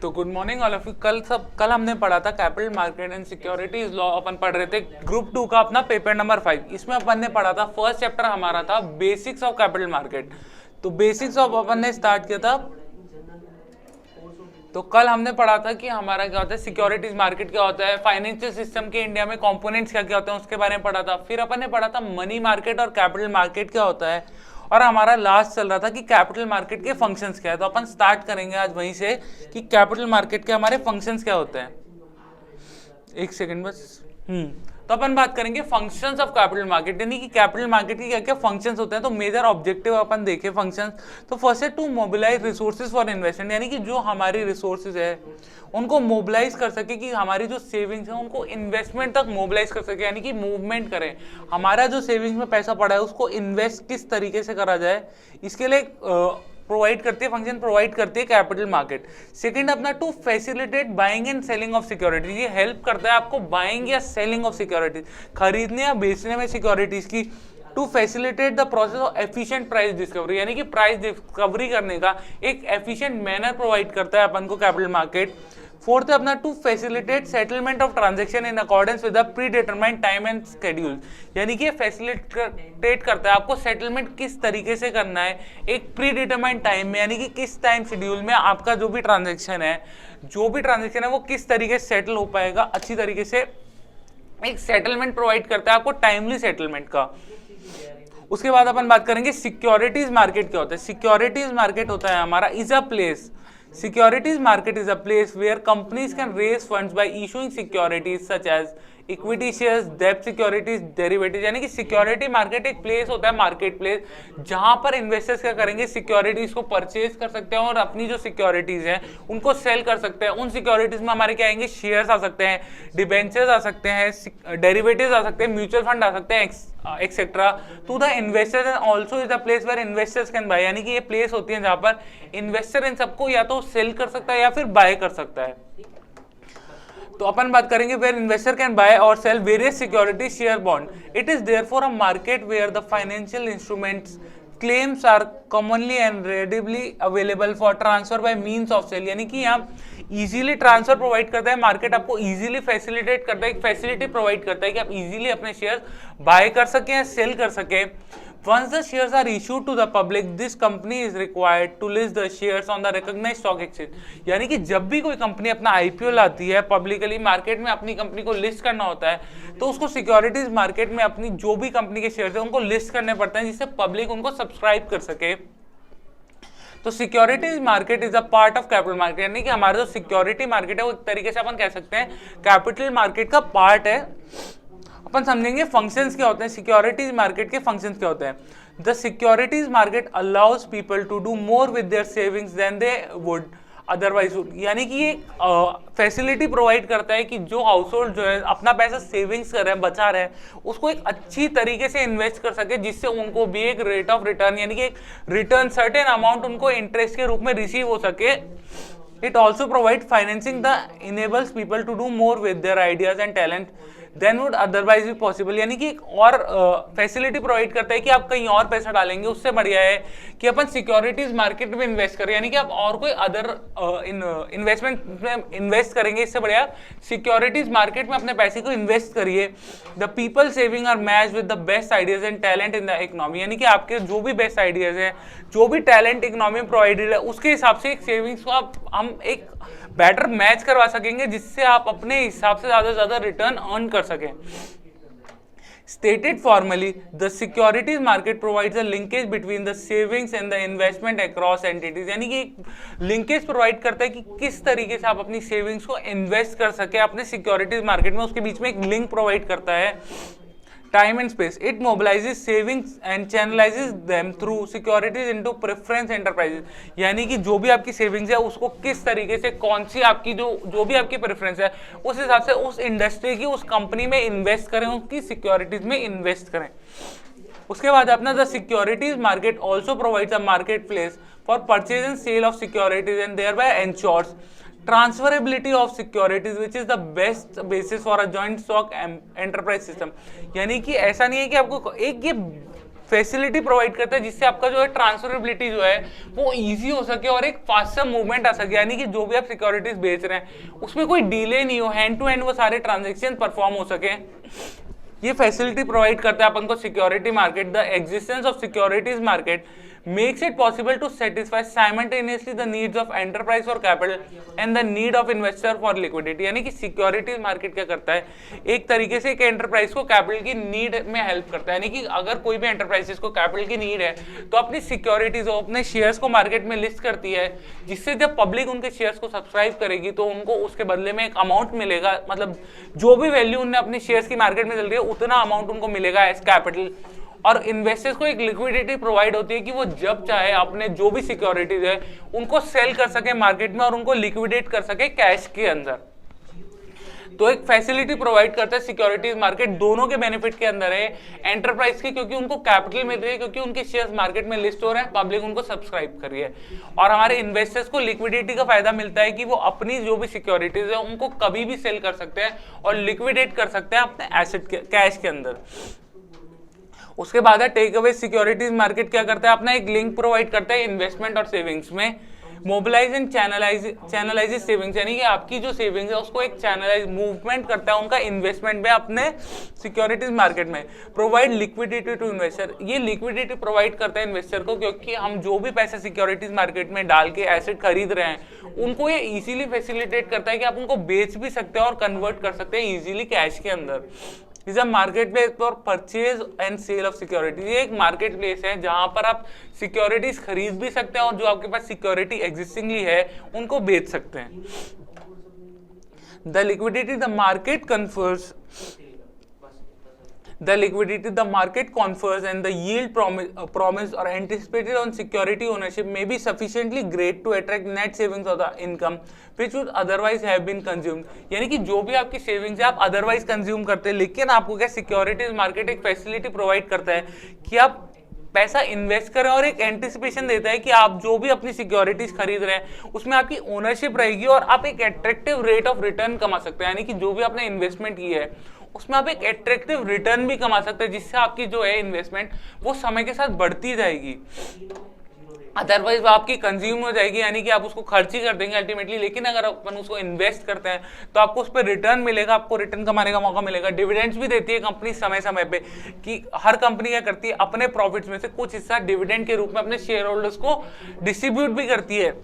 तो good morning all of you. कल हमने पढ़ा था capital market and securities law. अपन पढ़ रहे थे ग्रुप 2 का अपना पेपर नंबर 5। इसमें अपन ने पढ़ा था, फर्स्ट चैप्टर हमारा था बेसिक्स ऑफ कैपिटल मार्केट। तो बेसिक्स ऑफ अपन ने स्टार्ट किया था। तो कल हमने पढ़ा था कि हमारा क्या होता है, सिक्योरिटीज मार्केट क्या होता है, फाइनेंशियल सिस्टम के इंडिया में कंपोनेंट्स क्या क्या होते हैं उसके बारे में पढ़ा था। फिर अपन ने पढ़ा था मनी मार्केट और कैपिटल मार्केट क्या होता है, और हमारा लास्ट चल रहा था कि कैपिटल मार्केट के फंक्शंस क्या है। तो अपन स्टार्ट करेंगे आज वहीं से कि कैपिटल मार्केट के हमारे फंक्शंस क्या होते हैं। एक सेकंड बस। तो अपन बात करेंगे फंक्शंस ऑफ कैपिटल मार्केट, यानी कि कैपिटल मार्केट के क्या क्या फंक्शंस होते हैं। तो मेजर ऑब्जेक्टिव अपन देखें फंक्शंस। तो फर्स्ट है to mobilise resources for investment, यानी कि जो हमारी रिसोर्सेज है उनको मोबिलाइज कर सके, कि हमारी जो सेविंग्स है उनको इन्वेस्टमेंट तक मोबिलाइज कर सके, यानी कि मूवमेंट करें। हमारा जो सेविंग्स में पैसा पड़ा है उसको इन्वेस्ट किस तरीके से करा जाए, इसके लिए प्रोवाइड करती है, फंक्शन प्रोवाइड करती है कैपिटल मार्केट। सेकंड अपना to facilitate buying and selling of securities, ये हेल्प करता है आपको बाइंग या सेलिंग ऑफ सिक्योरिटीज, खरीदने या बेचने में सिक्योरिटीज की। To facilitate the process of efficient price discovery, यानी कि प्राइस डिस्कवरी करने का एक एफिशिएंट मैनर प्रोवाइड करता है अपन को कैपिटल मार्केट। फोर्थ है अपना to facilitate settlement of transaction in accordance with the pre determined time and schedule, यानी कि फैसिलिटेट करता है आपको सेटलमेंट किस तरीके से करना है एक प्री डिटरमाइंड टाइम में, यानी कि किस टाइम शेड्यूल में आपका जो भी ट्रांजैक्शन है वो किस तरीके से सेटल हो पाएगा अच्छी तरीके से। एक सेटलमेंट प्रोवाइड करता है आपको, टाइमली सेटलमेंट का। उसके बाद अपन बात करेंगे सिक्योरिटीज मार्केट क्या होता है। सिक्योरिटीज मार्केट होता है हमारा is a place, securities market is a place where companies can raise funds by issuing securities such as equity shares, डेब्ट सिक्योरिटीज, डेरिवेटिव, यानी कि सिक्योरिटी मार्केट एक प्लेस होता है, मार्केट प्लेस, जहां पर इन्वेस्टर्स क्या करेंगे, सिक्योरिटीज को परचेज कर सकते हैं और अपनी जो सिक्योरिटीज हैं उनको सेल कर सकते हैं। उन सिक्योरिटीज में हमारे क्या आएंगे, शेयर्स आ सकते हैं, डिबेंचर्स आ सकते हैं, डेरिवेटिव्स आ सकते हैं, म्यूचुअल फंड आ सकते हैं, etcetera. To the investors and also is the place where investors can buy, यानी कि ये प्लेस होती है जहां पर इन्वेस्टर इन सबको या तो सेल कर सकता है या फिर बाय कर सकता है। तो अपन बात करेंगे where investor can buy or sell various security, share, bond. It is therefore a market where the financial instruments claims are commonly and readily available for transfer by means of sale, यानी कि यहाँ easily transfer provide करता है market, आपको easily facilitate करता है, एक facility provide करता है कि आप इजीली अपने शेयर बाय कर सकें या सेल कर सकें। Once the shares are issued to the public, this company is required to list the shares on the recognized stock exchange, यानी कि जब भी कोई कंपनी अपना आईपीओ लाती है, पब्लिकली मार्केट में अपनी कंपनी को लिस्ट करना होता है, तो उसको सिक्योरिटीज मार्केट में अपनी जो भी कंपनी के शेयर्स है उनको लिस्ट करने पड़ते हैं जिससे पब्लिक उनको सब्सक्राइब कर सके। तो securities market is a part of capital market, यानी कि हमारा जो सिक्योरिटी मार्केट है वो एक तरीके से अपन कह सकते हैं कैपिटल मार्केट का पार्ट है। अपन समझेंगे फंक्शंस क्या होते हैं, सिक्योरिटीज मार्केट के फंक्शंस क्या होते हैं। The securities market allows people to do more with their savings than they would otherwise would, यानी कि ये फैसिलिटी प्रोवाइड करता है कि जो हाउस होल्ड जो है अपना पैसा सेविंग्स कर रहे हैं, बचा रहे हैं, उसको एक अच्छी तरीके से इन्वेस्ट कर सके जिससे उनको भी एक रेट ऑफ रिटर्न, यानी कि एक रिटर्न सर्टेन अमाउंट उनको इंटरेस्ट के रूप में रिसीव हो सके। It also provide financing the enables people to do more with their ideas and talent than would otherwise be possible, यानी कि एक और फैसिलिटी प्रोवाइड करता है कि आप कहीं और पैसा डालेंगे उससे बढ़िया है कि अपन सिक्योरिटीज मार्केट में इन्वेस्ट करें, यानी कि आप और कोई अदर इन्वेस्टमेंट में इन्वेस्ट करेंगे, इससे बढ़िया सिक्योरिटीज मार्केट में अपने पैसे को इन्वेस्ट करिए। The people saving are match with the best ideas and talent in the economy, यानी कि आपके जो भी बेस्ट आइडियाज हैं, जो भी टैलेंट इकोनॉमी में प्रोवाइडेड है, उसके हिसाब से एक सेविंग्स को हम एक बेटर मैच करवा सकेंगे जिससे आप अपने हिसाब से ज्यादा रिटर्न अर्न कर सकें। Stated formally, the securities market provides a linkage between the savings and the investment across entities, यानी कि एक लिंकेज प्रोवाइड करता है कि किस तरीके से आप अपनी सेविंग्स को इन्वेस्ट कर सके अपने सिक्योरिटीज मार्केट में, उसके बीच में एक लिंक प्रोवाइड करता है। Time and space, it mobilises savings and channelises them through securities into preference enterprises, यानी कि जो भी आपकी सेविंग्स है उसको किस तरीके से, कौन सी आपकी जो भी आपकी प्रेफरेंस है उस हिसाब से उस इंडस्ट्री की, उस कंपनी में इन्वेस्ट करें, उसकी सिक्योरिटीज में इन्वेस्ट करें। उसके बाद अपना the securities market also provides a market place for purchase and sale of securities and thereby ensures transferability of securities which is the best basis for a joint stock enterprise system, यानी कि ऐसा नहीं है कि आपको एक ये facility provide करता है जिससे आपका जो है ट्रांसफरेबिलिटी जो है वो इजी हो सके और एक फास्टर मूवमेंट आ सके, यानी कि जो भी आप सिक्योरिटीज बेच रहे हैं उसमें कोई डिले नहीं हो, हैंड टू हैंड वो सारे ट्रांजेक्शन परफॉर्म हो सके। ये फैसिलिटी प्रोवाइड करता है अपन को security market. The existence of securities market makes it possible to satisfy simultaneously the needs of enterprise for capital and the need of investor for liquidity। यानी कि सिक्योरिटीज मार्केट क्या करता है, एक तरीके से एक एंटरप्राइज को कैपिटल की नीड में हेल्प करता है। यानी कि अगर कोई भी एंटरप्राइजेस को कैपिटल की नीड है तो अपनी सिक्योरिटीज अपने शेयर्स को मार्केट में लिस्ट करती है, जिससे जब पब्लिक उनके शेयर्स को सब्सक्राइब करेगी तो उनको उसके बदले में एक अमाउंट मिलेगा, मतलब जो भी वैल्यू उन्हें अपनी शेयर्स की मार्केट में चल रही है उतना अमाउंट उनको मिलेगा एज कैपिटल। और इन्वेस्टर्स को एक लिक्विडिटी प्रोवाइड होती है कि वो जब चाहे अपने जो भी सिक्योरिटीज है उनको सेल कर सके मार्केट में और उनको लिक्विडेट कर सके कैश के अंदर। तो एक फैसिलिटी प्रोवाइड करता है सिक्योरिटीज मार्केट, दोनों के बेनिफिट के अंदर है। एंटरप्राइज की क्योंकि उनको कैपिटल मिल रही है, क्योंकि उनके शेयर्स मार्केट में लिस्ट हो रहे हैं, पब्लिक उनको सब्सक्राइब कर रही है। और हमारे इन्वेस्टर्स को लिक्विडिटी का फायदा मिलता है कि वो अपनी जो भी सिक्योरिटीज है उनको कभी भी सेल कर सकते हैं और लिक्विडेट कर सकते हैं अपने एसेट के कैश के अंदर। उसके बाद है टेक अवे सिक्योरिटीज मार्केट क्या करता है, अपना एक लिंक प्रोवाइड करता है इन्वेस्टमेंट और सेविंग्स में। मोबिलाइज एंड चैनलाइज सेविंग्स, यानी कि आपकी जो सेविंग्स है उसको एक चैनलाइज मूवमेंट करता है उनका इन्वेस्टमेंट में अपने सिक्योरिटीज मार्केट में। प्रोवाइड लिक्विडिटी टू इन्वेस्टर, ये लिक्विडिटी प्रोवाइड करता है इन्वेस्टर को, क्योंकि हम जो भी पैसा सिक्योरिटीज मार्केट में डाल के एसेट खरीद रहे हैं उनको ये इजीली फैसिलिटेट करता है कि आप उनको बेच भी सकते हैं और कन्वर्ट कर सकते हैं इजीली कैश के अंदर। Is a market place for purchase and sale of securities, ये एक मार्केट प्लेस है जहां पर आप सिक्योरिटीज खरीद भी सकते हैं और जो आपके पास सिक्योरिटी एग्जिस्टिंगली है उनको बेच सकते हैं। The liquidity the market confers the liquidity the market confers and the yield promised or anticipated on security ownership may be sufficiently great to attract net savings of the income which would otherwise have been consumed। यानी कि जो भी आपकी savings है आप otherwise consume करते हैं, लेकिन आपको क्या सिक्योरिटीज मार्केट एक फैसिलिटी प्रोवाइड करता है कि आप पैसा इन्वेस्ट करें और एक एंटिसिपेशन देता है कि आप जो भी अपनी सिक्योरिटीज खरीद रहे हैं उसमें आपकी ओनरशिप रहेगी और आप एक एट्रैक्टिव रेट ऑफ रिटर्न कमा सकते हैं। यानी कि जो भी आपने इन्वेस्टमेंट की है उसमें आप एक एट्रैक्टिव रिटर्न भी कमा सकते हैं, जिससे आपकी जो है इन्वेस्टमेंट वो समय के साथ बढ़ती जाएगी। अदरवाइज वो आपकी कंज्यूम हो जाएगी, यानी कि आप उसको खर्च ही कर देंगे अल्टीमेटली। लेकिन अगर अपन उसको इन्वेस्ट करते हैं तो आपको उस पर रिटर्न मिलेगा, आपको रिटर्न कमाने का मौका मिलेगा। डिविडेंड्स भी देती है कंपनी समय समय पे, कि हर कंपनी क्या करती है अपने प्रॉफिट्स में से कुछ हिस्सा डिविडेंड के रूप में अपने शेयर होल्डर्स को डिस्ट्रीब्यूट भी करती है।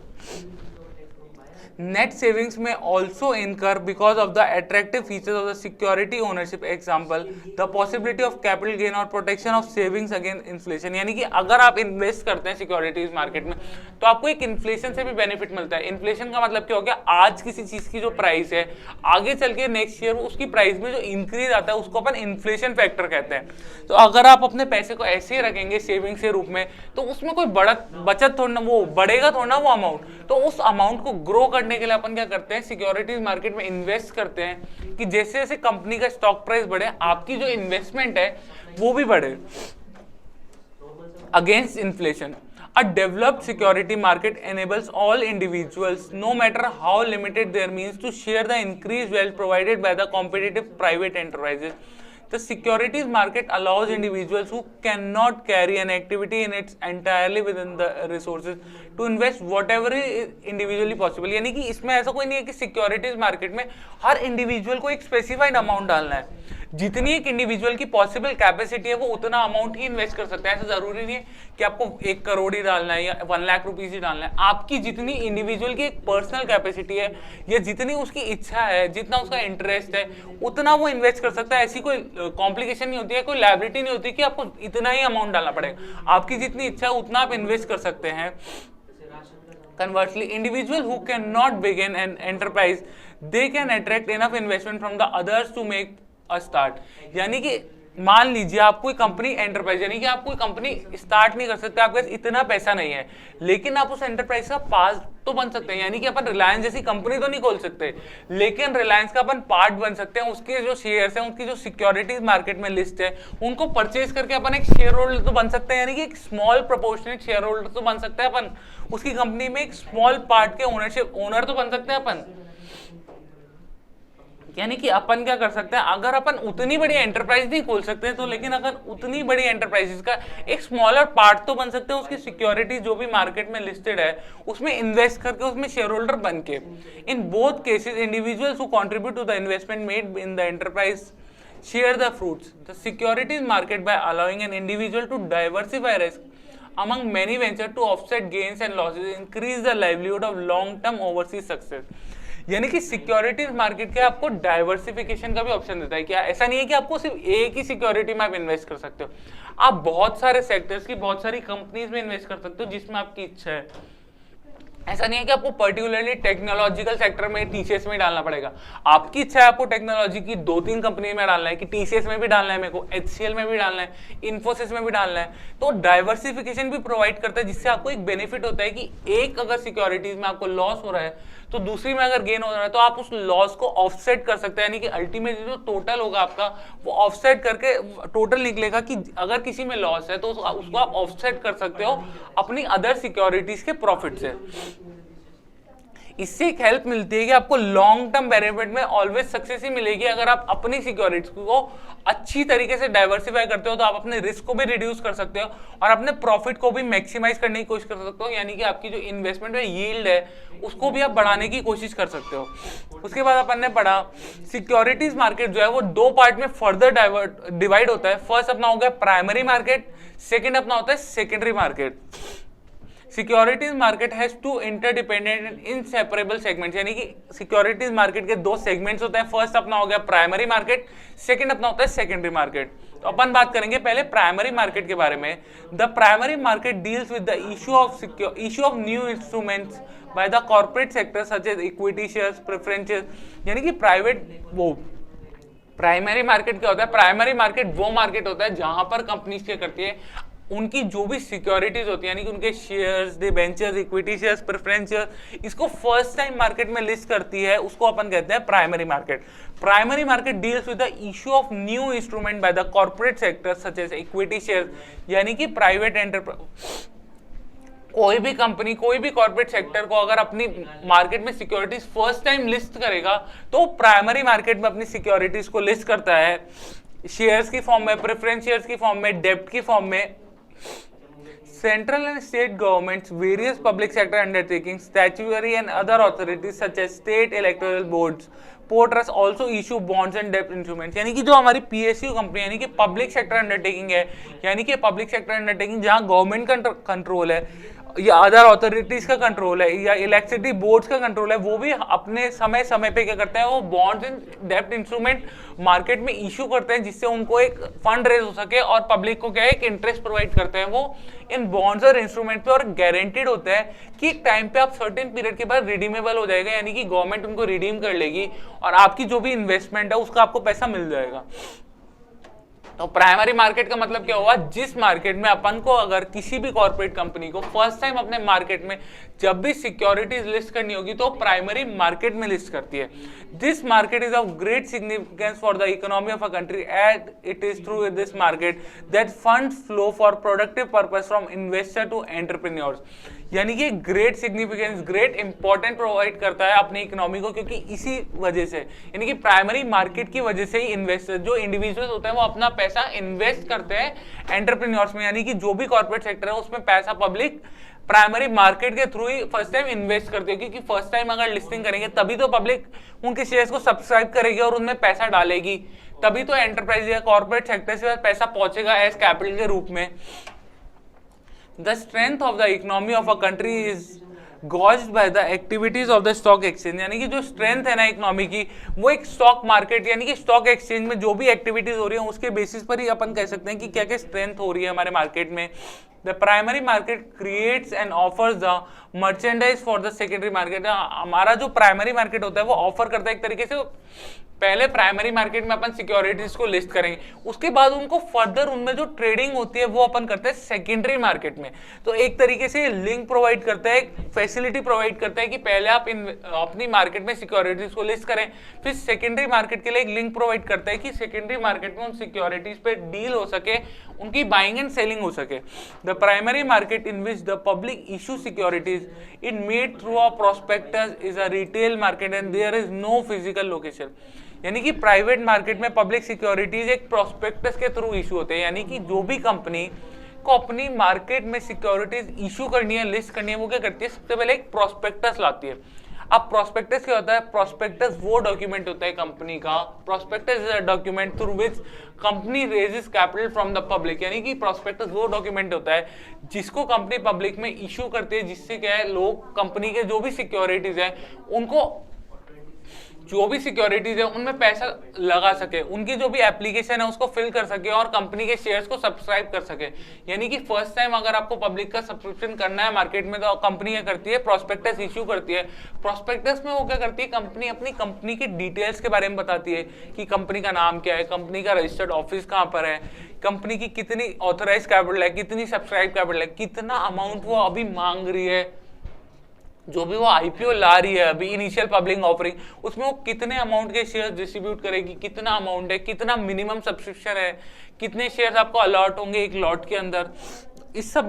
Net savings may also incur because of the attractive features of the security ownership, example the possibility of capital gain or protection of savings against inflation। यानी कि अगर आप इन्वेस्ट करते हैं सिक्योरिटीज मार्केट में तो आपको एक इन्फ्लेशन से भी बेनिफिट मिलता है। इन्फ्लेशन का मतलब क्या हो गया, आज किसी चीज की जो प्राइस है आगे चल के नेक्स्ट ईयर उसकी प्राइस में जो इंक्रीज आता है उसको अपन इन्फ्लेशन फैक्टर कहते हैं। तो अगर आप अपने पैसे को ऐसे ही रखेंगे सेविंग के रूप में तो उसमें कोई बचत थोड़ा, वो बढ़ेगा थोड़ा वो अमाउंट, तो उस अमाउंट को ग्रो करने के लिए अपन क्या करते हैं सिक्योरिटीज मार्केट में इन्वेस्ट करते हैं कि जैसे जैसे कंपनी का स्टॉक प्राइस बढ़े आपकी जो इन्वेस्टमेंट है वो भी बढ़े। Against inflation, a developed security market enables all individuals, no matter how limited their means, to share the increased wealth provided by the competitive private enterprises। The securities market allows individuals who cannot carry an activity in its entirely within the resources to invest whatever is individually possible। यानी कि इसमें ऐसा कोई नहीं है कि securities market में हर individual को एक स्पेसिफाइड अमाउंट डालना है, जितनी एक इंडिविजुअल की पॉसिबल कैपेसिटी है वो उतना अमाउंट ही इन्वेस्ट कर सकता है। ऐसा जरूरी नहीं है कि आपको 1 करोड़ ही डालना है या 1 लाख रुपीज ही डालना है। आपकी जितनी इंडिविजुअल की एक पर्सनल कैपेसिटी है या जितनी उसकी इच्छा है, जितना उसका इंटरेस्ट है, उतना वो इन्वेस्ट कर सकता है। ऐसी कोई कॉम्प्लिकेशन नहीं होती है, कोई लायबिलिटी नहीं होती कि आपको इतना ही अमाउंट डालना पड़ेगा। आपकी जितनी इच्छा है उतना आप इन्वेस्ट कर सकते हैं। Conversely, individual who cannot begin an enterprise, they can attract enough investment from the others to make a start। यानी कि मान लीजिए आप कोई कंपनी एंटरप्राइज, यानी कि आप कोई कंपनी स्टार्ट नहीं कर सकते, आपके पास इतना पैसा नहीं है, लेकिन आप उस एंटरप्राइज का पार्ट तो बन सकते हैं। यानी कि अपन रिलायंस जैसी कंपनी तो नहीं खोल सकते, लेकिन रिलायंस का अपन पार्ट बन सकते हैं। उसके जो शेयर्स हैं, उनकी जो सिक्योरिटीज मार्केट में लिस्ट है, उनको परचेज करके अपन एक शेयर होल्डर तो बन सकते हैं। यानी कि एक स्मॉल प्रोपोर्शनेट शेयर होल्डर तो बन सकते हैं अपन, उसकी कंपनी में एक स्मॉल पार्ट के ओनर तो बन सकते हैं अपन। यानी कि अपन क्या कर सकते हैं, अगर अपन उतनी बड़ी एंटरप्राइज नहीं खोल सकते तो, लेकिन अगर उतनी बड़ी एंटरप्राइजेस का एक स्मॉलर पार्ट तो बन सकते हैं, उसकी सिक्योरिटी जो भी मार्केट में लिस्टेड है उसमें इन्वेस्ट करके, उसमें शेयर होल्डर बन के। In both cases individuals who contribute to the investment made in the enterprise share the fruits. The securities market by allowing an individual to diversify risk among many ventures to offset gains and losses increase the livelihood of long term overseas success. यानी कि securities market का आपको diversification का भी option देता है। क्या ऐसा नहीं है कि आपको सिर्फ एक ही सिक्योरिटी में आप इन्वेस्ट कर सकते हो, आप बहुत सारे सेक्टर्स की बहुत सारी कंपनीज में इन्वेस्ट कर सकते हो जिसमें आपकी इच्छा है। ऐसा नहीं है कि आपको पर्टिकुलरली टेक्नोलॉजिकल सेक्टर में टीसीएस में डालना पड़ेगा, आपकी इच्छा है आपको टेक्नोलॉजी की 2-3 कंपनी में डालना है, कि टीसीएस में भी डालना है, मेरे को एचसीएल में भी डालना है, इन्फोसिस में भी डालना है। तो डाइवर्सिफिकेशन भी प्रोवाइड करता है, जिससे आपको एक बेनिफिट होता है कि एक अगर सिक्योरिटीज में आपको लॉस हो रहा है तो दूसरी में अगर गेन हो रहा है तो आप उस लॉस को ऑफसेट कर सकते हैं। यानी कि अल्टीमेटली जो टोटल होगा आपका वो ऑफसेट करके टोटल निकलेगा, कि अगर किसी में लॉस है तो उसको आप ऑफसेट कर सकते हो अपनी अदर सिक्योरिटीज के प्रॉफिट से। इससे एक हेल्प मिलती है कि आपको लॉन्ग टर्म बेनिफिट में ऑलवेज सक्सेस ही मिलेगी अगर आप अपनी सिक्योरिटीज को अच्छी तरीके से डाइवर्सिफाई करते हो। तो आप अपने रिस्क को भी रिड्यूस कर सकते हो और अपने प्रॉफिट को भी मैक्सिमाइज करने की कोशिश कर सकते हो, यानी कि आपकी जो इन्वेस्टमेंट में यील्ड है उसको भी आप बढ़ाने की कोशिश कर सकते हो। उसके बाद अपन ने पढ़ा सिक्योरिटीज मार्केट जो है वो 2 पार्ट में फर्दर डिवाइड होता है। फर्स्ट अपना हो गया प्राइमरी मार्केट, सेकेंड अपना होता है secondary market. Securities market has 2 interdependent and inseparable segments, यानी कि सिक्योरिटीज मार्केट के 2 सेगमेंट्स होते हैं। फर्स्ट अपना हो गया प्राइमरी मार्केट, सेकंड अपना होता है सेकेंडरी मार्केट। तो अपन बात करेंगे पहले प्राइमरी मार्केट के बारे में। The primary market deals with the issue of new instruments by the corporate sector such as equity shares, preferences, यानी कि प्राइमरी मार्केट क्या होता है? प्राइमरी मार्केट वो मार्केट होता है जहां पर कंपनीज क्या करती है, उनकी जो भी सिक्योरिटीज होती है, यानी कि उनके shares, debentures, equity shares, preference shares, इसको फर्स्ट टाइम मार्केट में लिस्ट करती है, उसको अपन कहते हैं primary market. Primary market deals with the issue of new instrument by the corporate sector such as equity shares, यानी कि प्राइवेट एंटरप्राइज, कोई भी कंपनी, कोई भी कॉर्पोरेट सेक्टर को अगर अपनी मार्केट में सिक्योरिटीज फर्स्ट टाइम लिस्ट करेगा तो प्राइमरी मार्केट में अपनी सिक्योरिटीज को लिस्ट करता है शेयर्स की फॉर्म में, प्रेफरेंस शेयर्स की फॉर्म में, डेब्ट की फॉर्म में। Central and state governments, various public sector undertakings, statutory and other authorities such as state electoral boards, port trusts also issue bonds and debt instruments, यानी कि जो हमारी पीएसयू कंपनी यानी कि पब्लिक सेक्टर अंडरटेकिंग है, यानी कि पब्लिक सेक्टर अंडरटेकिंग जहां गवर्नमेंट का कंट्रोल है या अदर अथॉरिटीज का कंट्रोल है या इलेक्ट्रिसिटी बोर्ड्स का कंट्रोल है, वो भी अपने समय समय पे क्या करते हैं, वो बॉन्ड्स एंड डेब्ट इंस्ट्रूमेंट मार्केट में इशू करते हैं जिससे उनको एक फंड रेज हो सके और पब्लिक को क्या है एक इंटरेस्ट प्रोवाइड करते हैं वो इन बॉन्ड्स और इंस्ट्रूमेंट पे, और गारंटीड होता है कि एक टाइम पे आप सर्टेन पीरियड के बाद रिडीमेबल हो जाएगा, यानी कि गवर्नमेंट उनको रिडीम कर लेगी और आपकी जो भी इन्वेस्टमेंट है उसका आपको पैसा मिल जाएगा। तो प्राइमरी मार्केट का मतलब क्या हुआ? जिस मार्केट में अपन को अगर किसी भी कॉर्पोरेट कंपनी को फर्स्ट टाइम अपने मार्केट में जब भी सिक्योरिटीज लिस्ट करनी होगी तो प्राइमरी मार्केट में लिस्ट करती है। This market is of great significance for the economy of a country as it is through this market that funds flow for productive purpose from investor to entrepreneurs, यानी कि great significance, great important provide करता है अपनी economy को, क्योंकि इसी वजह से यानी कि प्राइमरी मार्केट की वजह से ही इन्वेस्टर जो इंडिविजुअल्स होते हैं वो अपना पैसा इन्वेस्ट करते हैं एंटरप्रेन्योर्स में, यानी कि जो भी कॉर्पोरेट सेक्टर है उसमें पैसा पब्लिक प्राइमरी मार्केट के थ्रू ही फर्स्ट टाइम इन्वेस्ट करते हो, क्योंकि फर्स्ट टाइम अगर लिस्टिंग करेंगे तभी तो पब्लिक उनके शेयर्स को सब्सक्राइब करेगी और उनमें पैसा डालेगी, तभी तो एंटरप्राइज या कॉर्पोरेट सेक्टर से पैसा पहुंचेगा एज कैपिटल के रूप में। The strength of the economy of a country is gauged by the activities of the stock exchange, यानी कि जो स्ट्रेंथ है ना इकोनॉमी की वो एक स्टॉक मार्केट यानी कि स्टॉक एक्सचेंज में जो भी एक्टिविटीज हो रही है उसके बेसिस पर ही अपन कह सकते हैं कि क्या क्या स्ट्रेंथ हो रही है हमारे मार्केट में। The primary market creates and offers the merchandise for the secondary market, हमारा जो प्राइमरी मार्केट होता है वो ऑफर करता है एक तरीके से, पहले प्राइमरी मार्केट में अपन सिक्योरिटीज को लिस्ट करेंगे, उसके बाद उनको फर्दर उनमें जो ट्रेडिंग होती है वो अपन करते हैं सेकेंडरी मार्केट में। तो एक तरीके से लिंक प्रोवाइड करता है, फैसिलिटी प्रोवाइड करता है कि पहले आप अपनी मार्केट में सिक्योरिटीज को लिस्ट करें, फिर सेकेंडरी मार्केट के लिए एक लिंक प्रोवाइड करता है कि सेकेंडरी मार्केट में उन सिक्योरिटीज पे डील हो सके, उनकी बाइंग एंड सेलिंग हो सके। The primary market in which the public issue securities in made through a prospectus is a retail market and there is no physical location. यानी कि प्राइवेट मार्केट में public securities एक prospectus के through issue होते हैं, यानी कि जो भी कंपनी को अपनी मार्केट में सिक्योरिटीज इशू करनी है, लिस्ट करनी है, वो क्या करती है, सबसे पहले एक प्रोस्पेक्टस लाती है। अब प्रोस्पेक्टस क्या होता है? प्रोस्पेक्टस वो डॉक्यूमेंट होता है कंपनी का, prospectus is a document through which company raises capital from the public. यानी कि प्रोस्पेक्टस वो डॉक्यूमेंट होता है जिसको कंपनी पब्लिक में इशू करती है, जिससे क्या है, लोग कंपनी के जो भी सिक्योरिटीज है उनको, जो भी सिक्योरिटीज है उनमें पैसा लगा सके, उनकी जो भी एप्लीकेशन है उसको फिल कर सके और कंपनी के शेयर्स को सब्सक्राइब कर सके। यानी कि फर्स्ट टाइम अगर आपको पब्लिक का सब्सक्रिप्शन करना है मार्केट में, तो कंपनी क्या करती है, प्रोस्पेक्टस इशू करती है। प्रोस्पेक्टस में वो क्या करती है, कंपनी अपनी कंपनी की डिटेल्स के बारे में बताती है कि कंपनी का नाम क्या है, कंपनी का रजिस्टर्ड ऑफिस कहाँ पर है, कंपनी की कितनी ऑथराइज कैपिटल है, कितनी सब्सक्राइब कैपिटल है, कितना अमाउंट वो अभी मांग रही है, जो भी वो आईपीओ ला रही है अभी इनिशियल पब्लिक ऑफरिंग, उसमें वो कितने अमाउंट के शेयर्स डिस्ट्रीब्यूट करेगी, कितना अमाउंट है, कितना मिनिमम सब्सक्रिप्शन है, कितने शेयर्स आपको अलॉट होंगे एक लॉट के अंदर। इस सब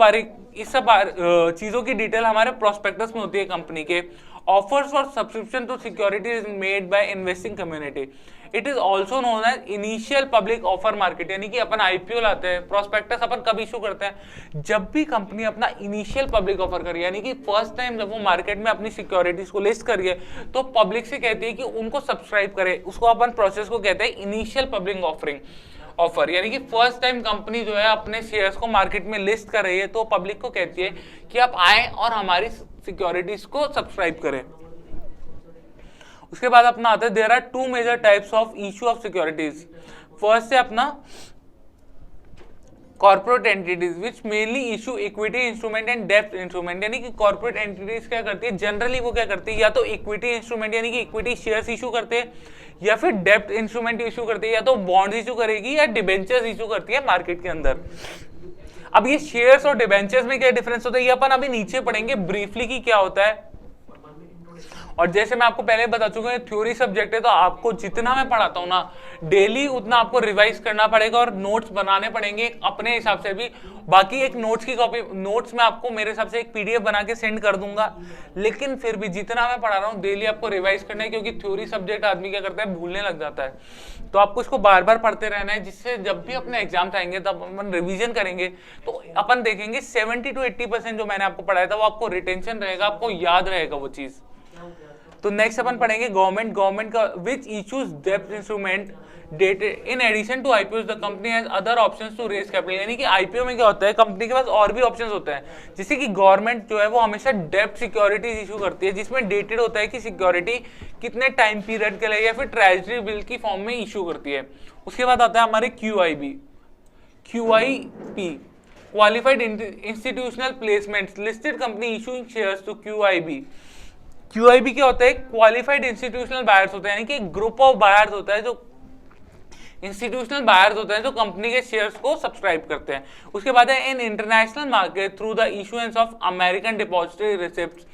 चीजों की डिटेल हमारे प्रोस्पेक्टस में होती है कंपनी के। Offers for subscription to security is made by investing community. It is also known as initial public offer market. यानी कि अपन आईपीओ लाते हैं, प्रोस्पेक्टस अपन कब इशू करते हैं, जब भी कंपनी अपना इनिशियल पब्लिक ऑफर करी, यानी कि फर्स्ट टाइम जब वो मार्केट में अपनी सिक्योरिटीज को लिस्ट करिए तो पब्लिक से कहती है कि उनको सब्सक्राइब करे, उसको अपन प्रोसेस को कहते हैं इनिशियल पब्लिक ऑफरिंग ऑफर। यानी कि फर्स्ट टाइम कंपनी जो है अपने शेयर्स को मार्केट में लिस्ट कर रही है तो पब्लिक को कहती है कि आप आए और हमारी सिक्योरिटीज को सब्सक्राइब करें। उसके बाद अपना आता है, there are two major types of issue of securities. First है अपना corporate entities which mainly issue equity instrument and डेब्ट इंस्ट्रूमेंट। यानी कि कॉर्पोरेट एंटिटीज क्या करती है, जनरली वो क्या करती है, या तो इक्विटी इंस्ट्रूमेंट यानी कि इक्विटी शेयर्स इशू करते हैं, या फिर डेब्ट इंस्ट्रूमेंट इशू करती है, या तो बॉन्ड इशू करेगी या डिबेंचर्स इशू करती है मार्केट के अंदर। अब ये शेयर्स और डिबेंचर्स में क्या डिफरेंस होता है, ये अपन अभी नीचे पढ़ेंगे ब्रीफली कि क्या होता है। और जैसे मैं आपको पहले बता चुका हूं, थ्योरी सब्जेक्ट है तो आपको जितना मैं पढ़ाता हूं ना डेली उतना आपको रिवाइज करना पड़ेगा और नोट्स बनाने पड़ेंगे अपने हिसाब से भी। बाकी एक नोट्स की कॉपी, नोट्स में आपको मेरे हिसाब से एक पीडीएफ बना के सेंड कर दूंगा, लेकिन फिर भी जितना मैं पढ़ा रहा हूँ डेली आपको रिवाइज करना है, क्योंकि थ्योरी सब्जेक्ट आदमी क्या करता है, भूलने लग जाता है। तो आपको इसको बार बार पढ़ते रहना है, जिससे जब भी अपने एग्जाम्स आएंगे तब अपन रिविजन करेंगे तो अपन देखेंगे 70 to 80% जो मैंने आपको पढ़ाया था वो आपको रिटेंशन रहेगा, आपको याद रहेगा वो चीज। तो नेक्स्ट अपन पढ़ेंगे गवर्नमेंट का विच इश्यूज डेब्ट instrument dated in addition to IPO the company has other options to raise capital. यानी कि आईपीओ में क्या होता है, कंपनी के पास और भी ऑप्शंस होते हैं, जैसे कि गवर्नमेंट जो है वो हमेशा डेब्ट सिक्योरिटीज इशू करती है, जिसमें डेटेड होता है कि सिक्योरिटी कितने टाइम पीरियड के लिए, या फिर ट्रेजरी बिल की फॉर्म में इशू करती है। उसके बाद आता है हमारे QIP qualified institutional placements listed company issuing shares to QIB क्या होता है, क्वालिफाइड इंस्टीट्यूशनल बायर्स होते हैं, यानी कि एक ग्रुप ऑफ बायर्स होता है, जो इंस्टीट्यूशनल बायर्स होते हैं जो कंपनी के शेयर्स को सब्सक्राइब करते हैं। उसके बाद है in international market through the issuance of American depository receipts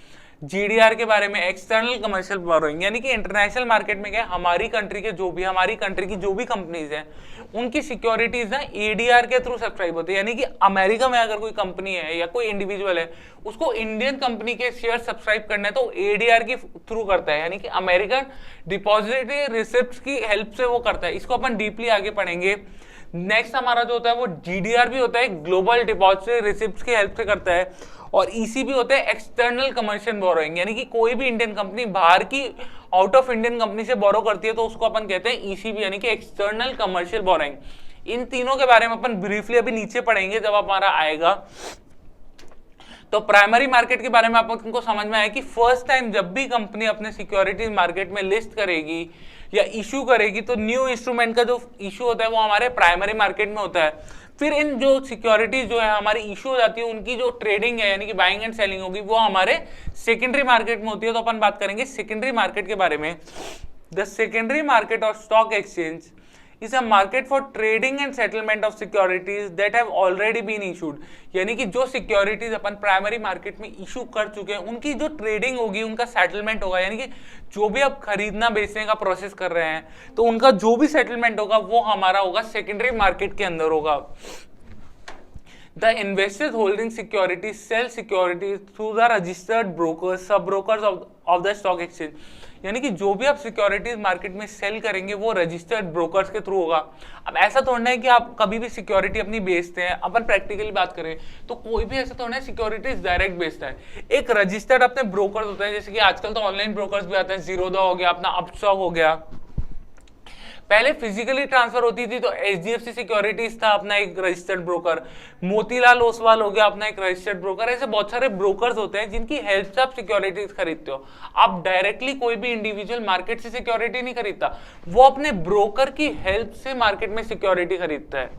GDR के बारे में एक्सटर्नल कमर्शियल बोरोइंग। यानी कि इंटरनेशनल मार्केट में क्या, हमारी कंट्री की जो भी कंपनीज हैं उनकी सिक्योरिटीज ना एडीआर के थ्रू सब्सक्राइब होती है। यानी कि अमेरिका में अगर कोई कंपनी है या कोई इंडिविजुअल है उसको इंडियन कंपनी के शेयर सब्सक्राइब करना है तो एडीआर के थ्रू करता है, यानी कि अमेरिकन डिपॉजिटरी रिसिप्ट्स की हेल्प से वो करता है। इसको अपन डीपली आगे पढ़ेंगे। नेक्स्ट हमारा जो होता है वो जीडीआर भी होता है, ग्लोबल डिपॉजिटरी रिसिप्ट्स की हेल्प से करता है, और ईसीबी होता है एक्सटर्नल कमर्शियल बोरोइंग। यानी कि कोई भी इंडियन कंपनी बाहर की आउट ऑफ इंडियन कंपनी से बोरो करती है तो उसको अपन कहते हैं ईसीबी, यानी कि एक्सटर्नल कमर्शियल बोरोइंग। इन तीनों के बारे में अपन ब्रीफली अभी नीचे पढ़ेंगे जब हमारा आएगा। तो प्राइमरी मार्केट के बारे में आपको समझ में आया कि फर्स्ट टाइम जब भी कंपनी अपने सिक्योरिटीज मार्केट में लिस्ट करेगी या इशू करेगी तो न्यू इंस्ट्रूमेंट का जो इशू होता है वो हमारे प्राइमरी मार्केट में होता है। फिर इन जो सिक्योरिटीज जो है हमारी इशू हो जाती है उनकी जो ट्रेडिंग है यानी कि बाइंग एंड सेलिंग होगी वो हमारे सेकेंडरी मार्केट में होती है। तो अपन बात करेंगे सेकेंडरी मार्केट के बारे में। The secondary market of stock exchange is a market for trading and settlement of securities that have already been issued, यानी कि जो सिक्योरिटीज अपन प्राइमरी मार्केट में इशू कर चुके हैं उनकी जो ट्रेडिंग होगी, उनका सेटलमेंट होगा, यानी कि जो भी आप खरीदना बेचने का प्रोसेस कर रहे हैं तो उनका जो भी सेटलमेंट होगा वो हमारा होगा सेकेंडरी मार्केट के अंदर होगा। The investors holding securities sell securities through the registered brokers, sub brokers of the stock exchange, यानी कि जो भी आप सिक्योरिटीज मार्केट में सेल करेंगे वो रजिस्टर्ड ब्रोकर्स के थ्रू होगा। अब ऐसा थोड़ा है कि आप कभी भी सिक्योरिटी अपनी बेचते हैं, अपन प्रैक्टिकली बात करें तो कोई भी ऐसा थोड़ा है सिक्योरिटीज डायरेक्ट बेचता है, एक रजिस्टर्ड अपने ब्रोकर्स होते हैं, जैसे कि आजकल तो ऑनलाइन ब्रोकर्स भी आते हैं, जीरोधा हो गया, अपना अपस्टॉक हो गया। पहले फिजिकली ट्रांसफर होती थी तो HDFC सिक्योरिटीज था अपना एक रजिस्टर्ड ब्रोकर, मोतीलाल ओसवाल हो गया अपना एक रजिस्टर्ड ब्रोकर, ऐसे बहुत सारे ब्रोकर्स होते हैं जिनकी हेल्प से आप सिक्योरिटीज खरीदते हो। आप डायरेक्टली कोई भी इंडिविजुअल मार्केट से सिक्योरिटी नहीं खरीदता, वो अपने ब्रोकर की हेल्प से मार्केट में सिक्योरिटी खरीदता है।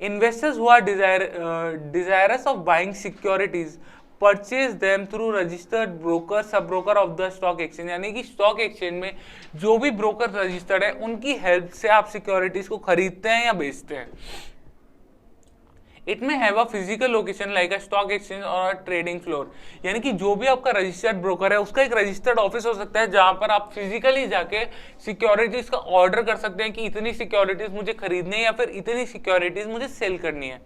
Investors who are desirous of buying securities purchase them through registered broker, sub broker of the stock exchange, यानी कि स्टॉक एक्सचेंज में जो भी ब्रोकर रजिस्टर्ड है उनकी हेल्प से आप सिक्योरिटीज को खरीदते हैं या बेचते हैं। इट में have a physical location like a stock exchange और ट्रेडिंग फ्लोर, यानी कि जो भी आपका रजिस्टर्ड ब्रोकर है उसका एक रजिस्टर्ड ऑफिस हो सकता है जहां पर आप फिजिकली जाके सिक्योरिटीज का ऑर्डर कर सकते हैं कि इतनी सिक्योरिटीज मुझे खरीदनी है या फिर इतनी सिक्योरिटीज मुझे सेल करनी है।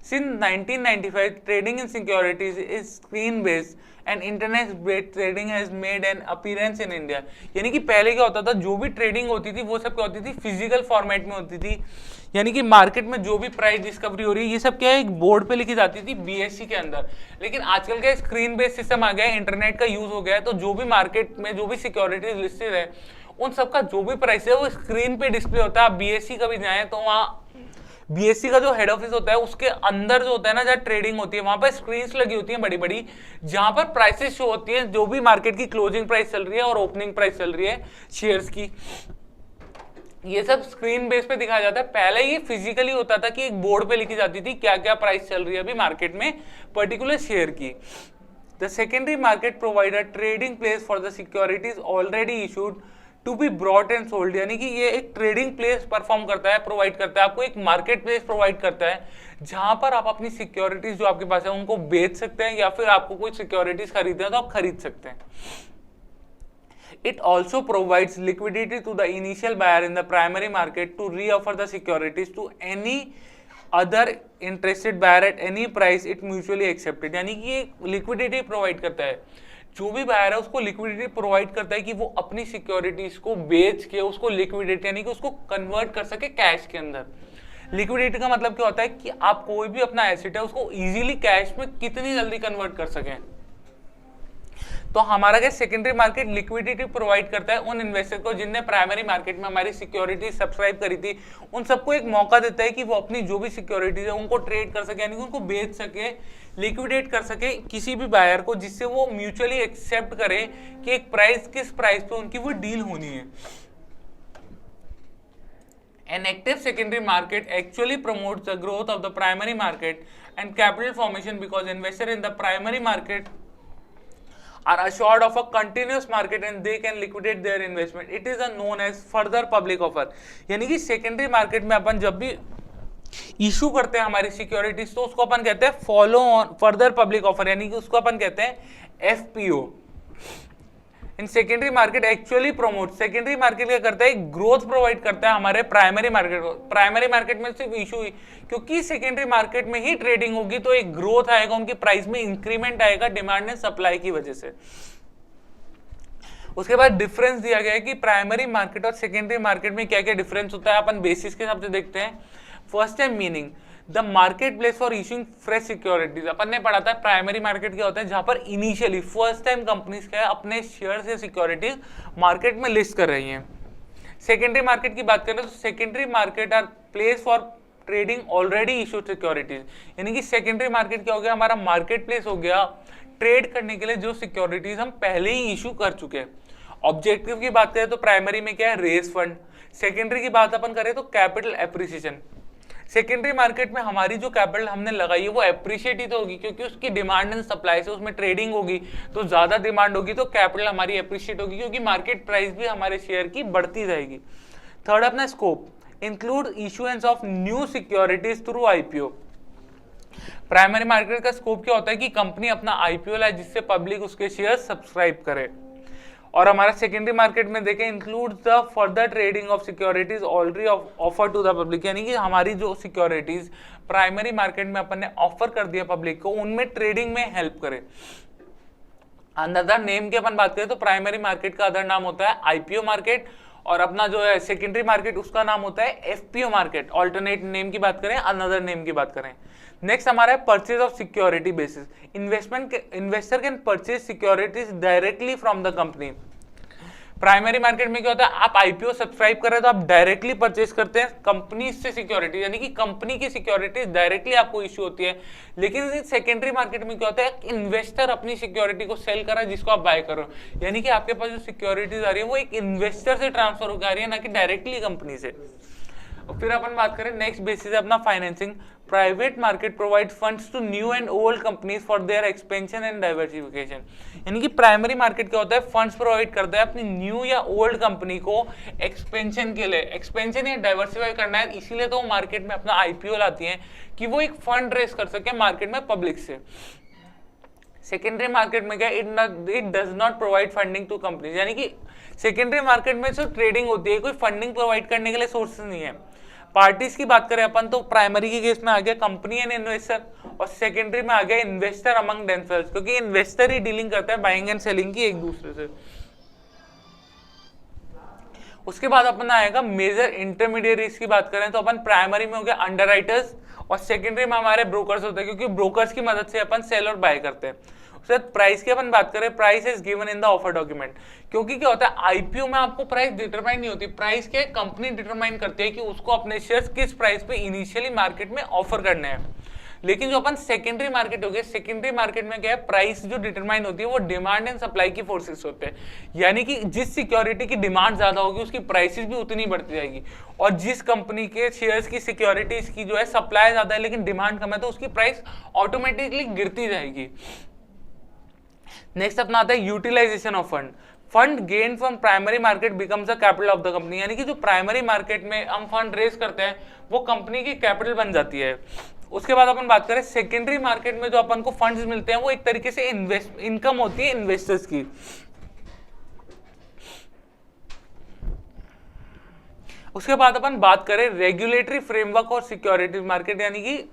Since 1995, trading in securities is screen-based and internet-based trading has made an appearance in India. यानी कि पहले क्या होता था, जो भी ट्रेडिंग होती थी वो सब क्या होती थी, फिजिकल फॉर्मेट में होती थी, यानी कि मार्केट में जो भी प्राइस डिस्कवरी हो रही है ये सब क्या है, एक बोर्ड पे लिखी जाती थी BSE के अंदर। लेकिन आजकल क्या स्क्रीन बेस्ड सिस्टम आ गया है, इंटरनेट का यूज हो गया है, तो जो भी मार्केट में जो भी सिक्योरिटीज लिस्टेड है उन सबका जो भी प्राइस है वो स्क्रीन पे डिस्प्ले होता है। आप BSE कभी जाए तो वहाँ BSE का जो हेड ऑफिस होता है उसके अंदर जो होता है ना, जहाँ ट्रेडिंग होती है वहां पर स्क्रीन्स लगी होती हैं बड़ी बड़ी, जहां पर प्राइसेस शो होती है, जो भी मार्केट की क्लोजिंग प्राइस चल रही है और ओपनिंग प्राइस चल रही है शेयर्स की, ये सब स्क्रीन बेस पे दिखाया जाता है। पहले ये फिजिकली होता था कि एक बोर्ड पे लिखी जाती थी क्या क्या प्राइस चल रही है अभी मार्केट में पर्टिकुलर शेयर की। The secondary market provide a trading place for the securities already issued to be brought and sold, यानी कि ये एक ट्रेडिंग प्लेस परफॉर्म करता है, प्रोवाइड करता है, आपको एक मार्केट प्लेस प्रोवाइड करता है जहां पर आप अपनी सिक्योरिटीज जो आपके पास है उनको बेच सकते हैं या फिर आपको कोई सिक्योरिटीज खरीदना है तो आप खरीद सकते हैं। It also provides liquidity to the initial buyer in the primary market to reoffer the securities to any other interested buyer at any price it mutually accepted, यानी कि ये लिक्विडिटी प्रोवाइड करता है, जो भी बायर है उसको लिक्विडिटी प्रोवाइड करता है कि वो अपनी सिक्योरिटीज को बेच के उसको लिक्विडिटी यानी कि उसको कन्वर्ट कर सके कैश के अंदर। लिक्विडिटी का मतलब क्या होता है कि आप कोई भी अपना एसेट है उसको इजीली कैश में कितनी जल्दी कन्वर्ट कर सकें। तो हमारा क्या सेकेंडरी मार्केट लिक्विडिटी प्रोवाइड करता है उन इन्वेस्टर को जिनने प्राइमरी मार्केट में हमारी सिक्योरिटी सब्सक्राइब करी थी, उन सबको एक मौका देता है कि वो अपनी जो भी सिक्योरिटीज है उनको ट्रेड कर सके, यानी कि उनको बेच सके, लिक्विडेट कर सके किसी भी बायर को, जिससे वो म्यूचुअली एक्सेप्ट करे कि एक प्राइस किस प्राइस पे उनकी वो डील होनी है। An active secondary market actually promotes the growth of the primary market and capital formation because investors in the primary market are assured of a continuous market and they can liquidate their investment. It is known as further public offer, यानी कि secondary market में अपन जब भी issue करते हैं हमारी securities तो उसको अपन कहते हैं follow on further public offer, यानी कि उसको अपन कहते हैं FPO। In secondary market actually promote, secondary market क्या करता है, ग्रोथ प्रोवाइड करता है हमारे प्राइमरी मार्केट को। प्राइमरी मार्केट में सिर्फ इशू क्योंकि सेकेंडरी मार्केट में ही ट्रेडिंग होगी तो एक ग्रोथ आएगा, उनकी प्राइस में इंक्रीमेंट आएगा डिमांड एंड सप्लाई की वजह से। उसके बाद डिफरेंस दिया गया है कि प्राइमरी मार्केट और सेकेंडरी मार्केट में क्या क्या डिफरेंस होता है, अपन बेसिस के हिसाब से देखते हैं। फर्स्ट है meaning, the market place for issuing fresh securities. अपन ने पढ़ा था प्राइमरी मार्केट क्या होता है, जहां पर इनिशियली फर्स्ट टाइम कंपनीज क्या है अपने शेयर या सिक्योरिटीज मार्केट में लिस्ट कर रही हैं। सेकेंडरी मार्केट की बात करें तो secondary market are place for trading already issued securities, यानी कि सेकेंडरी मार्केट क्या हो गया, हमारा मार्केट प्लेस हो गया ट्रेड करने के लिए जो सिक्योरिटीज हम पहले ही इशू कर चुके हैं। ऑब्जेक्टिव की बात करें तो प्राइमरी में क्या है, रेज फंड। सेकेंडरी की बात अपन करें तो कैपिटल एप्रिसिएशन। सेकेंडरी मार्केट में हमारी जो कैपिटल हमने लगाई है वो एप्रिशिएट ही तो होगी, क्योंकि उसकी डिमांड एंड सप्लाई से उसमें ट्रेडिंग होगी तो ज्यादा डिमांड होगी तो कैपिटल हमारी एप्रिशिएट होगी, क्योंकि मार्केट प्राइस भी हमारे शेयर की बढ़ती जाएगी। थर्ड अपना scope, include issuance of new securities through IPO. Primary market का स्कोप क्या होता है कि कंपनी अपना आईपीओ लाए जिससे पब्लिक उसके शेयर सब्सक्राइब करे। और हमारा सेकेंडरी मार्केट में देखें, include the further trading of securities already offer to the public, यानी कि हमारी जो सिक्योरिटीज प्राइमरी मार्केट में अपन ने ऑफर कर दिया पब्लिक को, उनमें ट्रेडिंग में हेल्प करे। अदर नेम की अपन बात करें तो प्राइमरी मार्केट का अदर नाम होता है आईपीओ मार्केट, और अपना जो है सेकेंडरी मार्केट उसका नाम होता है एफपीओ मार्केट। ऑल्टरनेट नेम की बात करें, अनदर नेम की बात करें। नेक्स्ट हमारा है purchase of security basis. Investor can purchase securities directly from the company. Primary market में क्या होता है, आप आईपीओ सब्सक्राइब कर रहे हैं तो आप डायरेक्टली परचेज करते हैं कंपनी से सिक्योरिटी, यानी कि कंपनी की सिक्योरिटी डायरेक्टली आपको इश्यू होती है। लेकिन सेकेंडरी मार्केट में क्या होता है, इन्वेस्टर अपनी सिक्योरिटी को सेल कर रहा है जिसको आप बाय करो, यानी कि आपके पास जो सिक्योरिटीज आ रही है वो एक इन्वेस्टर से ट्रांसफर होकर आ रही है, ना कि डायरेक्टली कंपनी से। और फिर अपन बात करें नेक्स्ट बेसिस है अपना financing. Private market provide funds to new and old companies for their expansion and diversification, यानी कि प्राइमरी मार्केट क्या होता है, फंड्स प्रोवाइड करता है अपनी न्यू या ओल्ड कंपनी को एक्सपेंशन के लिए, एक्सपेंशन या डाइवर्सिफाई करना है, इसीलिए तो वो मार्केट में अपना आईपीओ लाती हैं कि वो एक फंड रेस कर सके मार्केट में पब्लिक से। सेकेंडरी मार्केट में क्या, it does not provide funding to companies, यानी कि सेकेंडरी मार्केट में जो ट्रेडिंग होती है कोई फंडिंग प्रोवाइड करने के लिए सोर्सेज नहीं है। पार्टीज की बात करें अपन तो प्राइमरी के केस में आ गया कंपनी एंड इन्वेस्टर, और सेकेंडरी में आ गया इन्वेस्टर अमंग देमसेल्व्स, क्योंकि इन्वेस्टर ही डीलिंग करता है बाइंग एंड सेलिंग की एक दूसरे से। उसके बाद अपन आएगा मेजर इंटरमीडिएरीज की बात करें तो अपन प्राइमरी में हो गया अंडरराइटर्स, और सेकेंडरी में हमारे ब्रोकर्स होते हैं, क्योंकि ब्रोकर्स की मदद से अपन सेल और बाय करते हैं। उसके बाद प्राइस की अपन बात करें, price is given in the offer document, क्योंकि क्या होता है आईपीओ में आपको प्राइस डिटरमाइन नहीं होती, प्राइस क्या कंपनी डिटरमाइन करती है कि उसको अपने शेयर्स किस प्राइस पे इनिशियली मार्केट में ऑफर करने हैं। लेकिन जो अपन सेकेंडरी मार्केट हो गया, सेकेंडरी मार्केट में क्या है, प्राइस जो डिटरमाइन होती है वो डिमांड एंड सप्लाई की फोर्सेस होते हैं, यानी कि जिस सिक्योरिटी की डिमांड ज्यादा होगी उसकी प्राइसेस भी उतनी बढ़ती जाएगी, और जिस कंपनी के शेयर्स की सिक्योरिटीज की जो है सप्लाई ज्यादा है लेकिन डिमांड कम है तो उसकी प्राइस ऑटोमेटिकली गिरती जाएगी। नेक्स्ट अपना आता है utilisation of fund. Fund gain from primary market becomes the capital of the company, यानी कि जो प्राइमरी मार्केट में हम फंड रेज करते हैं वो कंपनी की कैपिटल बन जाती है। उसके बाद अपन बात करें सेकेंडरी मार्केट में जो अपन को फंड्स मिलते हैं वो एक तरीके से इनकम होती है इन्वेस्टर्स की। उसके बाद अपन बात करें रेगुलेटरी फ्रेमवर्क और सिक्योरिटीज मार्केट, यानी कि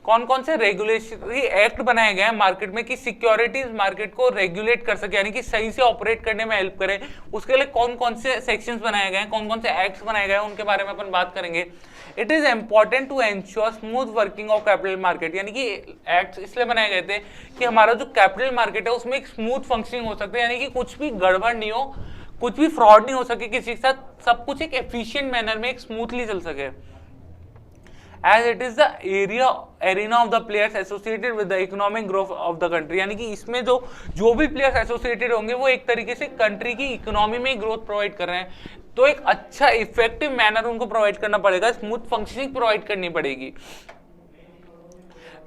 कौन कौन से रेगुलेटरी एक्ट बनाए गए हैं मार्केट में कि सिक्योरिटीज मार्केट को रेगुलेट कर सके, यानी कि सही से ऑपरेट करने में हेल्प करे। उसके लिए कौन कौन से सेक्शंस बनाए गए हैं, कौन कौन से एक्ट्स बनाए गए हैं, उनके बारे में अपन बात करेंगे। It is important to ensure smooth working of capital market, यानी कि एक्ट्स इसलिए बनाए गए थे कि हमारा जो कैपिटल मार्केट है उसमें एक स्मूथ फंक्शनिंग हो सकती है, यानी कि कुछ भी गड़बड़ नहीं हो, कुछ भी फ्रॉड नहीं हो सके किसी के साथ, सब कुछ एक एफिशिएंट मैनर में एक स्मूथली चल सके। As it is the arena of the players associated with the economic growth of the country, यानी कि इसमें जो भी प्लेयर्स एसोसिएटेड होंगे वो एक तरीके से कंट्री की इकोनॉमी में ग्रोथ प्रोवाइड कर रहे हैं, तो एक अच्छा इफेक्टिव मैनर उनको प्रोवाइड करना पड़ेगा, स्मूथ फंक्शनिंग प्रोवाइड करनी पड़ेगी।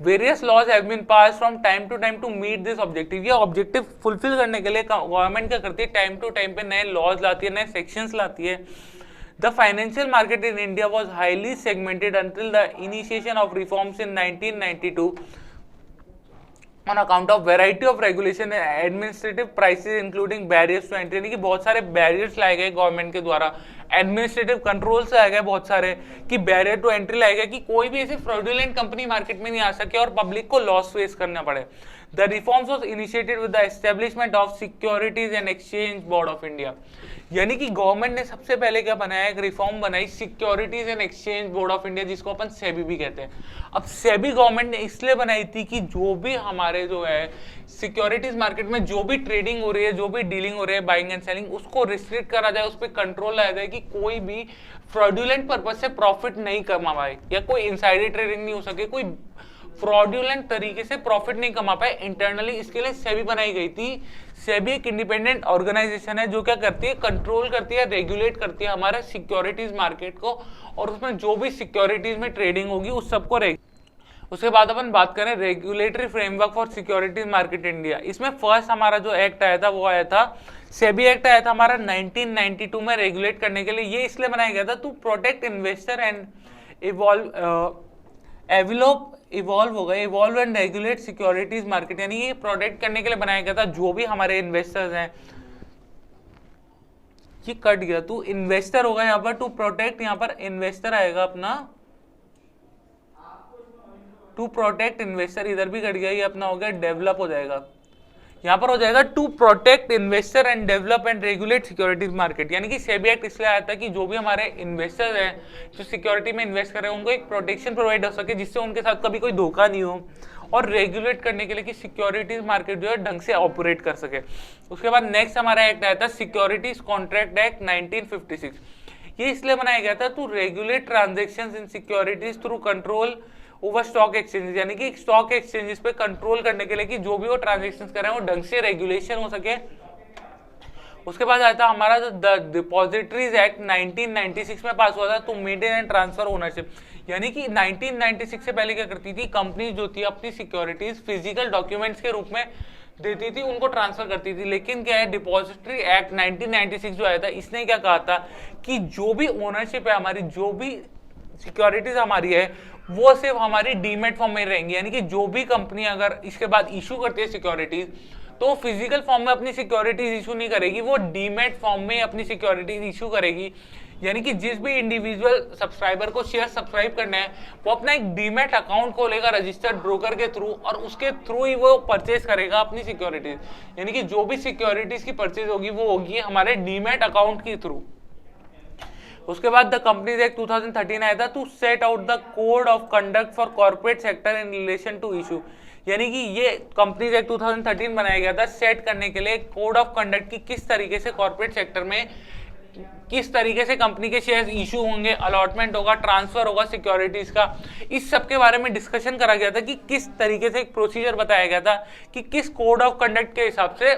Various laws have been pass from time to time to meet this objective, ये ऑब्जेक्टिव फुलफिल करने के लिए गवर्नमेंट क्या करती है, टाइम टू टाइम पे नए लॉज लाती है, नए सेक्शंस लाती है। The financial market in India was highly segmented until the initiation of reforms in 1992 on account of variety of regulation and administrative prices including barriers to entry, यानी कि बहुत सारे बैरियर्स लाए गए गवर्नमेंट के द्वारा, एडमिनिस्ट्रेटिव कंट्रोल्स लाए गए बहुत सारे कि बैरियर टू एंट्री लाए गए कि कोई भी ऐसे फ्रॉडुलेंट कंपनी मार्केट में नहीं आ सके और पब्लिक को लॉस फेस करना पड़े। The reforms was initiated with the establishment of Securities and Exchange Board of India, यानी कि गवर्नमेंट ने सबसे पहले क्या बनाया, एक रिफॉर्म बनाई securities and exchange board of India, जिसको अपन सेबी भी कहते हैं। अब सेबी गवर्नमेंट ने इसलिए बनाई थी कि जो भी हमारे जो है सिक्योरिटीज मार्केट में जो भी ट्रेडिंग हो रही है, जो भी डीलिंग हो रही है बाइंग एंड सेलिंग, उसको रिस्ट्रिक्ट करा जाए, उस पर कंट्रोल लाया जाए कि कोई भी फ्रॉडुलेंट पर्पज से प्रॉफिट नहीं कमा पाए या कोई इनसाइडर ट्रेडिंग नहीं हो सके, कोई फ्रॉडुलेंट तरीके से प्रॉफिट नहीं कमा पाए इंटरनली। इसके लिए सेबी बनाई गई थी। सेबी एक इंडिपेंडेंट ऑर्गेनाइजेशन है जो क्या करती है, कंट्रोल करती है, रेगुलेट करती है हमारे सिक्योरिटीज मार्केट को, और उसमें जो भी सिक्योरिटीज में ट्रेडिंग होगी उस सबको उसके बाद अपन बात करें regulatory framework for securities market India. इसमें फर्स्ट हमारा जो एक्ट आया था वो आया था सेबी एक्ट आया था हमारा 1992 में रेगुलेट करने के लिए। ये इसलिए बनाया गया था to protect investor and evolve and regulate securities market, यानी ये प्रोटेक्ट करने के लिए बनाया गया था जो भी हमारे इन्वेस्टर्स हैं। ये कट गया, तू इन्वेस्टर होगा यहाँ पर, टू प्रोटेक्ट, यहाँ पर इन्वेस्टर आएगा अपना, टू प्रोटेक्ट इन्वेस्टर, इधर भी कट गया, ये अपना हो गया डेवलप हो जाएगा, यहाँ पर हो जाएगा to protect investor and develop and regulate securities market. यानी कि सेबी एक्ट इसलिए आया था कि जो भी हमारे इन्वेस्टर्स हैं जो सिक्योरिटी में इन्वेस्ट कर रहे हैं उनको एक प्रोटेक्शन प्रोवाइड हो सके जिससे उनके साथ कभी कोई धोखा नहीं हो, और रेगुलेट करने के लिए कि सिक्योरिटीज मार्केट जो है ढंग से ऑपरेट कर सके। उसके बाद नेक्स्ट हमारा एक्ट आया था सिक्योरिटीज कॉन्ट्रैक्ट एक्ट 1956। ये इसलिए बनाया गया था to regulate transactions in securities through control over stock exchange, यानी कि स्टॉक एक्सचेंजेस पे कंट्रोल करने के लिए कि जो भी वो ट्रांजेक्शन कर रहे हैं वो ढंग से रेगुलेशन हो सके। उसके बाद आता हमारा द डिपॉजिटरीज एक्ट 1996 में पास हुआ था to maintain and transfer ownership, यानी कि 1996 से पहले क्या करती थी कंपनी जो थी अपनी सिक्योरिटीज फिजिकल डॉक्यूमेंट्स के रूप में देती थी, उनको ट्रांसफर करती थी। लेकिन क्या है डिपॉजिटरी एक्ट 1996 जो आया था इसने क्या कहा था कि जो भी ओनरशिप है हमारी, जो भी सिक्योरिटीज हमारी है वो सिर्फ हमारी डीमेट फॉर्म में रहेंगी, यानी कि जो भी कंपनी अगर इसके बाद इशू करती है सिक्योरिटीज तो फिजिकल फॉर्म में अपनी सिक्योरिटीज इशू नहीं करेगी, वो डीमेट फॉर्म में अपनी सिक्योरिटीज इशू करेगी। यानी कि जिस भी इंडिविजुअल सब्सक्राइबर को शेयर सब्सक्राइब करना है वो अपना एक डीमेट अकाउंट खोलेगा रजिस्टर्ड ब्रोकर के थ्रू, और उसके थ्रू ही वो परचेज करेगा अपनी सिक्योरिटीज। यानी कि जो भी सिक्योरिटीज की परचेज होगी वो होगी हमारे डीमेट अकाउंट के थ्रू। उसके बाद द कंपनीज एक्ट 2013 आया था to set out the code of conduct for corporate sector in relation to issue, यानी कि ये कंपनीज एक्ट 2013 बनाया गया था सेट करने के लिए कोड ऑफ कंडक्ट की किस तरीके से कॉर्पोरेट सेक्टर में किस तरीके से कंपनी के शेयर्स इशू होंगे, अलॉटमेंट होगा, ट्रांसफर होगा सिक्योरिटीज का, इस सब के बारे में डिस्कशन करा गया था कि किस तरीके से एक प्रोसीजर बताया गया था कि किस कोड ऑफ कंडक्ट के हिसाब से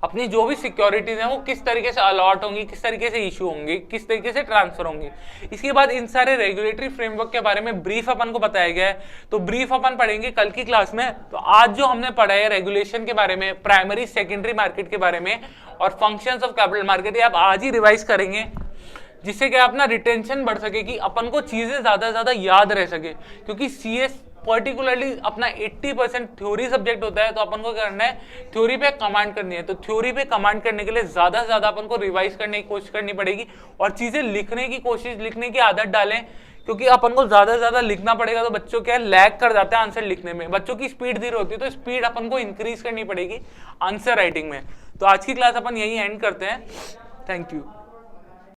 अपनी जो भी सिक्योरिटीज हैं वो किस तरीके से अलॉट होंगी, किस तरीके से इशू होंगी, किस तरीके से ट्रांसफर होंगी। इसके बाद इन सारे रेगुलेटरी फ्रेमवर्क के बारे में ब्रीफ अपन को बताया गया है, तो ब्रीफ अपन पढ़ेंगे कल की क्लास में। तो आज जो हमने पढ़ा है रेगुलेशन के बारे में, प्राइमरी सेकेंडरी मार्केट के बारे में और फंक्शंस ऑफ कैपिटल मार्केट, ये आप आज ही रिवाइज करेंगे जिससे कि अपना रिटेंशन बढ़ सके, कि अपन को चीजें ज्यादा याद रह सके, क्योंकि सीएस पर्टिकुलरली अपना 80% थ्योरी सब्जेक्ट होता है। तो अपन को करना है थ्योरी पे कमांड करनी है, तो थ्योरी पे कमांड करने के लिए ज्यादा से ज्यादा अपन को रिवाइज करने की कोशिश करनी पड़ेगी और चीजें लिखने की आदत डालें, क्योंकि अपन को ज्यादा लिखना पड़ेगा तो बच्चों क्या लैग कर जाता है आंसर लिखने में, बच्चों की स्पीड धीरे होती है, तो स्पीड अपन को इंक्रीज करनी पड़ेगी आंसर राइटिंग में। तो आज की क्लास अपन यही एंड करते हैं। Thank you.